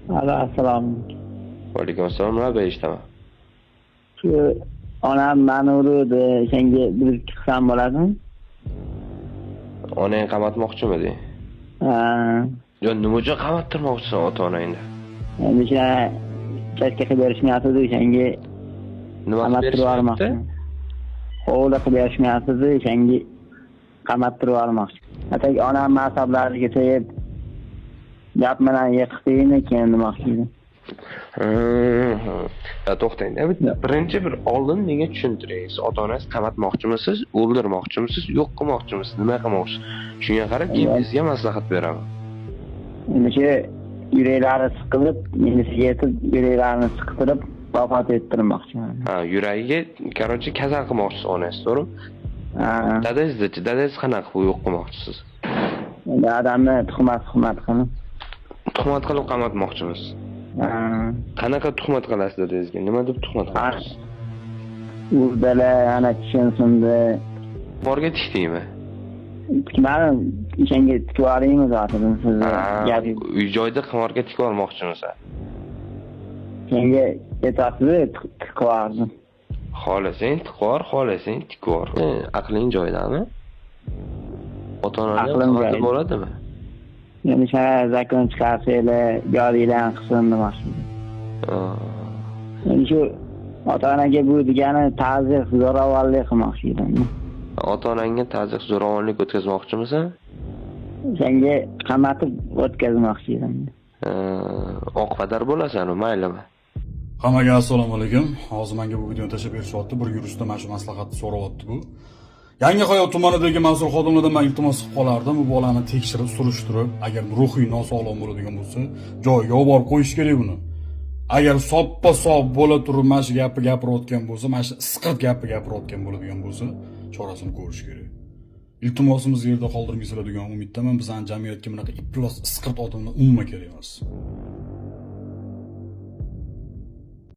Assalomu Va alaykum assalom, Rabi eshitaman. Shu onam meni urdi, senga bir chiqsam bo'ladimi? Onang qamatmoqchimidi? Ha, Yo, nima uchun qamattirmoqchisan ota-onangni? endi o'sha chashka qilib berishmayapti, senga Nima qilib qamattirib berishmayapti? yubormoqchi. Hovli qilib berishmayapti, senga qamattirib yubormoqchi. Atak onam masablariga tegib gap bilan yiqitdingmi, keyin demoqchi edi. Ya to'xtang. Birinchi bir oldin menga tushuntiring. Siz ota-onangiz qamatmoqchimisiz, o'ldirmoqchimisiz, yo'q qilmoqchimisiz, nima qilmoqchisiz? Shunga qarab keyin sizga maslahat beraman. Endi shu yuraklari siqilib, menisiga yetib, yuraklarini siqtirib vafot ettirmoqchiman. Ha, yuragiga, qarochi kasal qilmoqchisiz onangiz, to'g'rimi? Ha, Dadangiz qanaqa qilib yo'q qilmoqchisiz? endi odamni tuhmat qilib. Tuhmat qilib qamatmoqchimiz. Ha, Qanaqa tuhmat qilasiz dadangizga? Nima deb tuhmat qilasiz? urdalar, ana tushunsinda. Borga tikdingmi? Mani senga tikib olaymi zotidan sizni gapi. Uy joyda qimorga tikib olmoqchimisan? Senga yetarli tikib oldim. Xohlasang tiqor, xohlasang tikor. Aqling joyidami? Ota-onaning Aqlim aqli joyida. bo'ladimi? Endi shuna zakon chiqarsanglar, joyingdan qilsin demoqchi. Endi shu ota-onaga bu degani ta'zir, zo'ravonlik qilmoqchi edim. Ota-onangga ta'zir, zo'ravonlik o'tkazmoqchimisan? Senga qamatib o'tkazmoqchi edim. Oqpadar bo'lasan, maylimi? Hammaga assalomu alaykum. Hozir menga bu videoni tashlab berishyapti. Bir yurishda mana shu maslahatni so'rayapti bu. Yangiqayot tumanidagi mas'ul xodimlardan men iltimos qilib qolardim. Bu bolani tekshirib, surishtirib, agar ruhiy nosog'lom bo'ladigan bo'lsa, joyiga olib borib qo'yish kerak buni. Agar soppa-sop bo'la turib mana shu gapni gapirayotgan bo'lsa, mana shu isqat gapni gapirayotgan bo'ladigan bo'lsa, chorasini ko'rish kerak. Iltimosimizni yerda qoldirmaysizlar degan umiddaman. Bizning jamiyatga bunaqa iflos isqat odamlar umuman kerak emas.